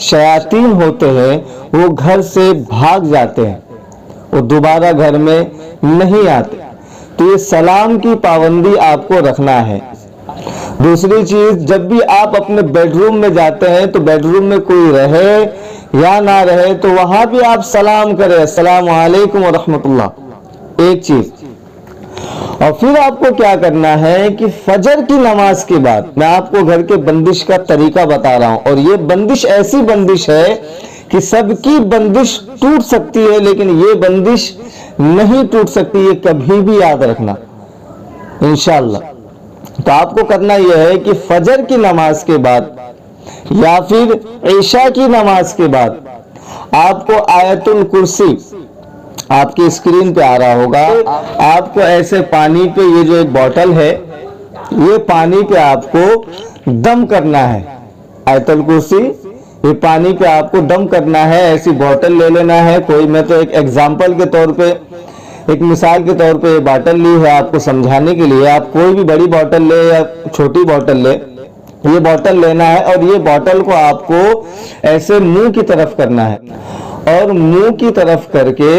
شیاطین ہوتے ہیں وہ گھر سے بھاگ جاتے ہیں، وہ دوبارہ گھر میں نہیں آتے۔ تو یہ سلام کی پابندی آپ کو رکھنا ہے۔ دوسری چیز، جب بھی آپ اپنے بیڈ روم میں جاتے ہیں تو بیڈ روم میں کوئی رہے یا نہ رہے تو وہاں بھی آپ سلام کریں، السلام علیکم ورحمۃ اللہ، ایک چیز۔ اور پھر آپ کو کیا کرنا ہے کہ فجر کی نماز کے بعد، میں آپ کو گھر کے بندش کا طریقہ بتا رہا ہوں، اور یہ بندش ایسی بندش ہے کہ سب کی بندش ٹوٹ سکتی ہے لیکن یہ بندش نہیں ٹوٹ سکتی، یہ کبھی بھی یاد رکھنا انشاءاللہ۔ تو آپ کو کرنا یہ ہے کہ فجر کی نماز کے بعد یا پھر عشاء کی نماز کے بعد آپ کو آیت الکرسی، آپ کی اسکرین پہ آ رہا ہوگا، آپ کو ایسے پانی پہ، یہ جو ایک بوٹل ہے، یہ پانی پہ آپ کو دم کرنا ہے، آیت الکرسی یہ پانی پہ آپ کو دم کرنا ہے۔ ایسی بوٹل لے لینا ہے کوئی، میں تو ایک ایگزامپل کے طور پہ، ایک مثال کے طور پہ یہ بوٹل لی ہے آپ کو سمجھانے کے لیے، آپ کوئی بھی بڑی بوٹل لے یا چھوٹی بوٹل لے، یہ بوٹل لینا ہے اور یہ بوٹل کو آپ کو ایسے منہ کی طرف کرنا ہے اور منہ کی طرف کر کے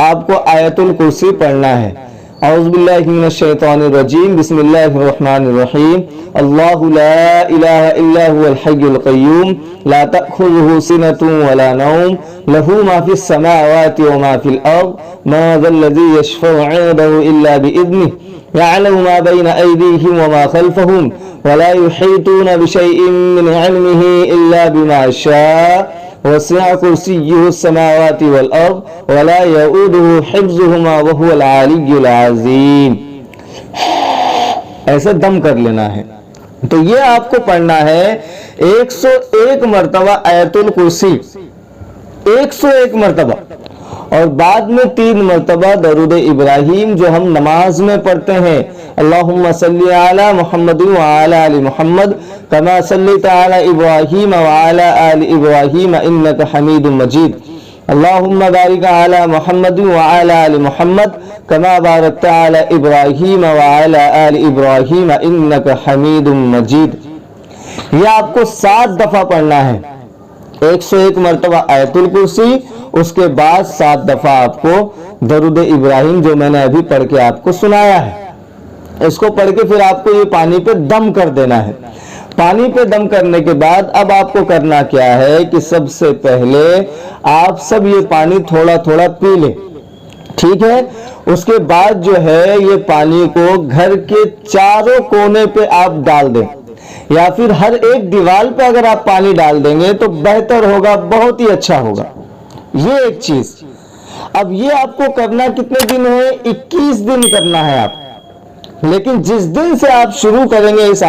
آپ کو آیت الکرسی پڑھنا ہے۔ اعوذ باللہ من الشیطان الرجیم، بسم اللہ الرحمن الرحیم، اللہ لا الہ الا هو الحی القیوم لا تأخذه سنة ولا نوم له ما في السماوات وما في الأرض ما ذا الذي يشفع عنده إلا بإذنه يعلم ما بين أيديهم وما خلفهم ولا يحيطون بشيء من علمه إلا بما شاء وسع كرسيه السماوات والأرض ولا يؤوده حفظهما وهو العلي العظيم۔ ایسے دم کر لینا ہے۔ تو یہ آپ کو پڑھنا ہے 101 مرتبہ آیت الکرسی، 101 مرتبہ، اور بعد میں 3 مرتبہ درود ابراہیم جو ہم نماز میں پڑھتے ہیں، اللہم صلی علی محمد وعلی آل محمد کما صلیت علی ابراہیم وعلی آل ابراہیم انک حمید مجید، اللہم بارک علی محمد وعلی آل محمد کما بارکت علی ابراہیم وعلی آل ابراہیم انک حمید مجید۔ یہ آپ کو 7 دفعہ پڑھنا ہے، 101 مرتبہ آیت الکرسی، اس کے بعد 7 دفعہ آپ کو درود ابراہیم جو میں نے ابھی پڑھ کے آپ کو سنایا ہے، اس کو پڑھ کے پھر آپ کو یہ پانی پہ دم کر دینا ہے۔ پانی پہ دم کرنے کے بعد اب آپ کو کرنا کیا ہے کہ سب سے پہلے آپ سب یہ پانی تھوڑا تھوڑا پی لیں، ٹھیک ہے؟ اس کے بعد جو ہے یہ پانی کو گھر کے چاروں کونے پہ آپ ڈال دیں، یا پھر ہر ایک دیوار پہ اگر آپ پانی ڈال دیں گے تو بہتر ہوگا، بہت ہی اچھا ہوگا۔ یہ ایک چیز۔ اب یہ آپ کو کرنا کتنے دن ہے؟ 21 دن کرنا ہے آپ، لیکن جس دن سے آپ شروع کریں گے اس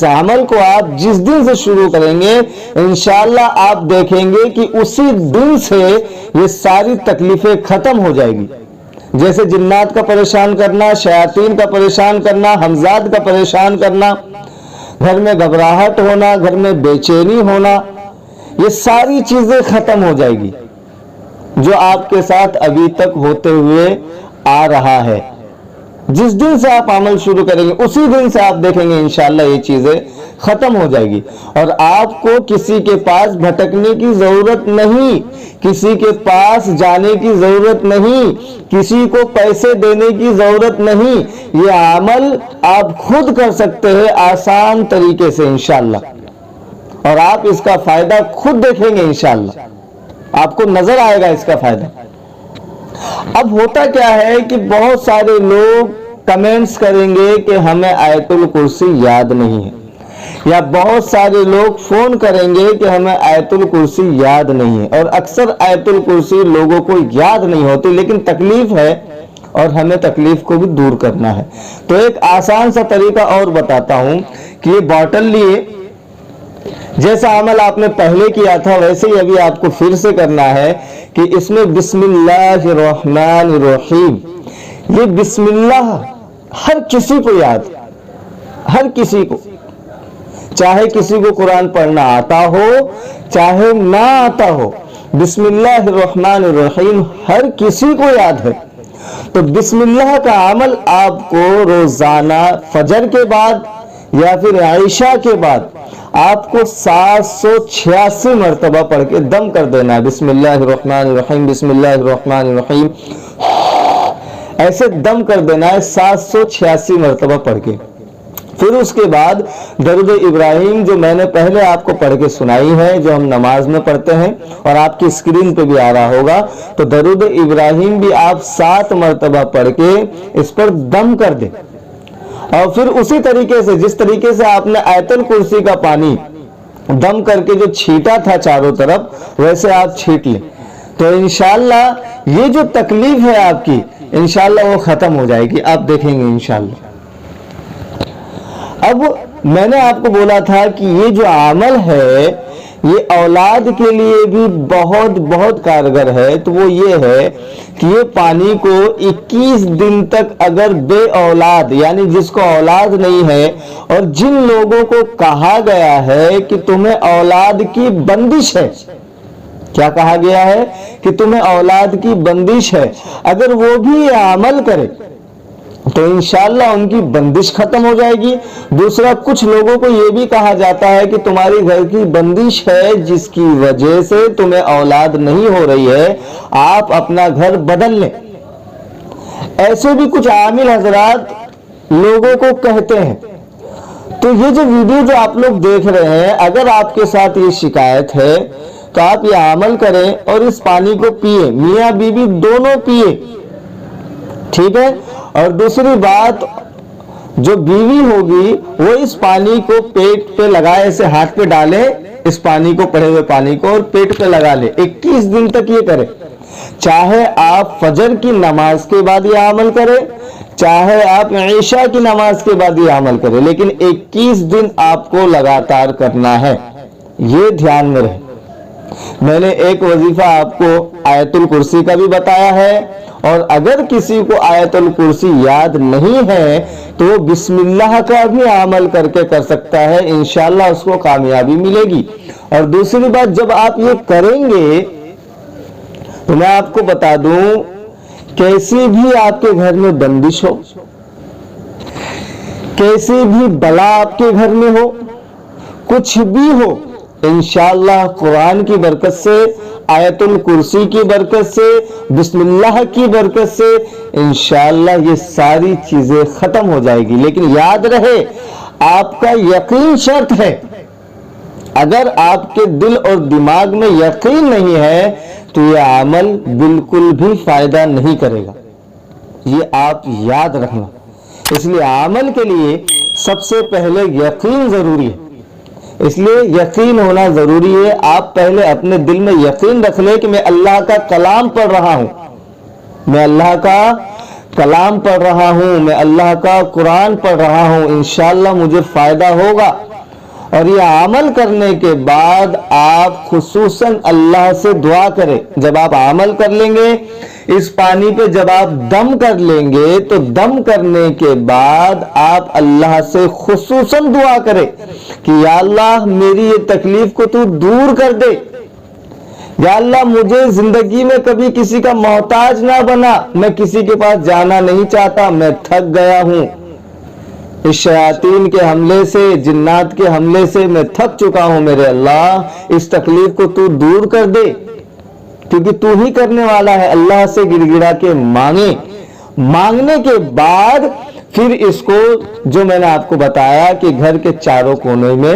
عمل کو آپ جس دن سے شروع کریں گے انشاءاللہ آپ دیکھیں گے کہ اسی دن سے یہ ساری تکلیفیں ختم ہو جائے گی۔ جیسے جنات کا پریشان کرنا، شیاطین کا پریشان کرنا، حمزات کا پریشان کرنا، گھر میں گھبراہٹ ہونا، گھر میں بے چینی ہونا، یہ ساری چیزیں ختم ہو جائے گی جو آپ کے ساتھ ابھی تک ہوتے ہوئے آ رہا ہے۔ جس دن سے آپ عمل شروع کریں گے اسی دن سے آپ دیکھیں گے انشاءاللہ یہ چیزیں ختم ہو جائے گی، اور آپ کو کسی کے پاس بھٹکنے کی ضرورت نہیں، کسی کے پاس جانے کی ضرورت نہیں، کسی کو پیسے دینے کی ضرورت نہیں، یہ عمل آپ خود کر سکتے ہیں آسان طریقے سے انشاءاللہ، اور آپ اس کا فائدہ خود دیکھیں گے انشاءاللہ، آپ کو نظر آئے گا اس کا فائدہ۔ اب ہوتا کیا ہے کہ بہت سارے لوگ کمنٹس کریں گے کہ ہمیں آیت الکرسی یاد نہیں ہے، یا بہت سارے لوگ فون کریں گے کہ ہمیں آیت الکرسی یاد نہیں ہے، اور اکثر آیت الکرسی لوگوں کو یاد نہیں ہوتی، لیکن تکلیف ہے اور ہمیں تکلیف کو بھی دور کرنا ہے۔ تو ایک آسان سا طریقہ اور بتاتا ہوں کہ یہ بوٹل لیے، جیسا عمل آپ نے پہلے کیا تھا ویسے ہی ابھی آپ کو پھر سے کرنا ہے کہ اس میں بسم اللہ الرحمن الرحیم، یہ بسم اللہ ہر کسی کو یاد، ہر کسی کو، چاہے کسی کو قرآن پڑھنا آتا ہو چاہے نہ آتا ہو، بسم اللہ الرحمن الرحیم ہر کسی کو یاد ہے۔ تو بسم اللہ کا عمل آپ کو روزانہ فجر کے بعد یا پھر عشاء کے بعد آپ کو 786 مرتبہ پڑھ کے دم کر دینا ہے. بسم اللہ الرحمن الرحیم، بسم اللہ الرحمن الرحیم، ایسے دم کر دینا ہے 786 مرتبہ پڑھ کے. پھر اس کے بعد درود ابراہیم جو میں نے پہلے آپ کو پڑھ کے سنائی ہے، جو ہم نماز میں پڑھتے ہیں اور آپ کی اسکرین پہ بھی آ رہا ہوگا، تو درود ابراہیم بھی آپ 7 مرتبہ پڑھ کے اس پر دم کر دیں. اور پھر اسی طریقے سے جس طریقے سے آپ نے آیت الکرسی کا پانی دم کر کے جو چھیٹا تھا چاروں طرف، ویسے آپ چھیٹ لیں. تو انشاءاللہ یہ جو تکلیف ہے آپ کی، انشاءاللہ وہ ختم ہو جائے گی. آپ دیکھیں گے انشاءاللہ. اب میں نے آپ کو بولا تھا کہ یہ جو عمل ہے یہ اولاد کے لیے بھی بہت بہت کارگر ہے. تو وہ یہ ہے کہ یہ پانی کو 21 دن تک اگر بے اولاد، یعنی جس کو اولاد نہیں ہے، اور جن لوگوں کو کہا گیا ہے کہ تمہیں اولاد کی بندش ہے، کیا کہا گیا ہے کہ تمہیں اولاد کی بندش ہے، اگر وہ بھی یہ عمل کرے تو انشاءاللہ ان کی بندش ختم ہو جائے گی. دوسرا، کچھ لوگوں کو یہ بھی کہا جاتا ہے کہ تمہاری گھر کی بندش ہے جس کی وجہ سے تمہیں اولاد نہیں ہو رہی ہے، آپ اپنا گھر بدل لیں. ایسے بھی کچھ عامل حضرات لوگوں کو کہتے ہیں. تو یہ جو ویڈیو جو آپ لوگ دیکھ رہے ہیں، اگر آپ کے ساتھ یہ شکایت ہے تو آپ یہ عمل کریں اور اس پانی کو پیئے، میاں بیوی دونوں پیئے، ٹھیک ہے. اور دوسری بات، جو بیوی ہوگی وہ اس پانی کو پیٹ پہ لگائے، ایسے ہاتھ پہ ڈالے اس پانی کو، پڑے ہوئے پانی کو، اور پیٹ پہ لگا لے. 21 دن تک یہ کرے. چاہے آپ فجر کی نماز کے بعد یہ عمل کرے، چاہے آپ عشاء کی نماز کے بعد یہ عمل کرے، لیکن 21 دن آپ کو لگاتار کرنا ہے. یہ دھیان میں رہے. میں نے ایک وظیفہ آپ کو آیت الکرسی کا بھی بتایا ہے، اور اگر کسی کو آیت الکرسی یاد نہیں ہے تو وہ بسم اللہ کا بھی عمل کر کے کر سکتا ہے، انشاءاللہ اس کو کامیابی ملے گی. اور دوسری بات، جب آپ یہ کریں گے تو میں آپ کو بتا دوں، کیسی بھی آپ کے گھر میں بندش ہو، کیسی بھی بلا آپ کے گھر میں ہو، کچھ بھی ہو، انشاءاللہ قرآن کی برکت سے، آیت الکرسی کی برکت سے، بسم اللہ کی برکت سے انشاءاللہ یہ ساری چیزیں ختم ہو جائے گی. لیکن یاد رہے، آپ کا یقین شرط ہے. اگر آپ کے دل اور دماغ میں یقین نہیں ہے تو یہ عمل بالکل بھی فائدہ نہیں کرے گا. یہ آپ یاد رکھنا. اس لیے عمل کے لیے سب سے پہلے یقین ضروری ہے. اس لیے یقین ہونا ضروری ہے. آپ پہلے اپنے دل میں یقین رکھ لیں کہ میں اللہ کا کلام پڑھ رہا ہوں، میں اللہ کا کلام پڑھ رہا ہوں، میں اللہ کا قرآن پڑھ رہا ہوں، انشاءاللہ مجھے فائدہ ہوگا. اور یہ عمل کرنے کے بعد آپ خصوصاً اللہ سے دعا کریں. جب آپ عمل کر لیں گے اس پانی پہ، جب آپ دم کر لیں گے تو دم کرنے کے بعد آپ اللہ سے خصوصاً دعا کریں کہ یا اللہ میری یہ تکلیف کو تو دور کر دے، یا اللہ مجھے زندگی میں کبھی کسی کا محتاج نہ بنا، میں کسی کے پاس جانا نہیں چاہتا، میں تھک گیا ہوں اس شیاطین کے حملے سے، جنات کے حملے سے میں تھک چکا ہوں، میرے اللہ اس تکلیف کو تو دور کر دے، کیونکہ تو ہی کرنے والا ہے. اللہ سے گڑ گڑا کے مانگے. مانگنے کے بعد پھر اس کو، جو میں نے آپ کو بتایا کہ گھر کے چاروں کونے میں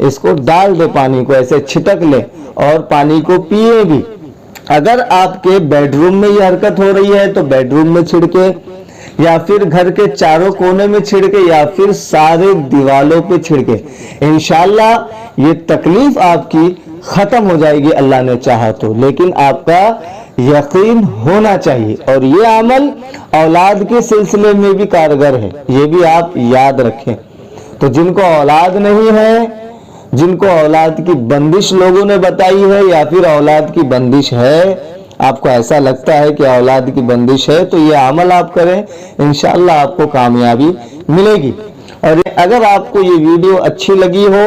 اس کو ڈال دے، پانی کو ایسے چھٹک لے اور پانی کو پیئے بھی. اگر آپ کے بیڈ روم میں یہ حرکت ہو رہی ہے تو بیڈ روم میں چھڑکے، یا پھر گھر کے چاروں کونے میں چھڑکے، یا پھر سارے دیوالوں پہ چھڑکے. انشاءاللہ یہ تکلیف آپ کی ختم ہو جائے گی اللہ نے چاہا تو. لیکن آپ کا یقین ہونا چاہیے. اور یہ عمل اولاد کے سلسلے میں بھی کارگر ہے، یہ بھی آپ یاد رکھیں. تو جن کو اولاد نہیں ہے، جن کو اولاد کی بندش لوگوں نے بتائی ہے، یا پھر اولاد کی بندش ہے، آپ کو ایسا لگتا ہے کہ اولاد کی بندش ہے، تو یہ عمل آپ کریں، انشاءاللہ آپ کو کامیابی ملے گی. اور اگر آپ کو یہ ویڈیو اچھی لگی ہو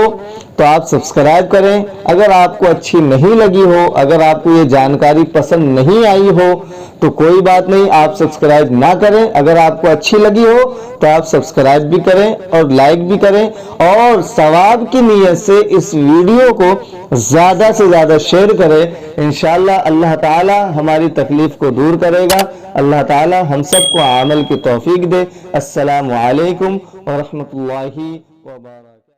تو آپ سبسکرائب کریں، اگر آپ کو اچھی نہیں لگی ہو، اگر آپ کو یہ جانکاری پسند نہیں آئی ہو تو کوئی بات نہیں، آپ سبسکرائب نہ کریں، اگر آپ کو اچھی لگی ہو تو آپ سبسکرائب بھی کریں اور لائک بھی کریں، اور ثواب کی نیت سے اس ویڈیو کو زیادہ سے زیادہ شیئر کریں۔ انشاءاللہ اللہ تعالی ہماری تکلیف کو دور کرے گا، اللہ تعالی ہم سب کو عمل کی توفیق دے۔ السلام علیکم ورحمۃ اللہ وبرکاتہ۔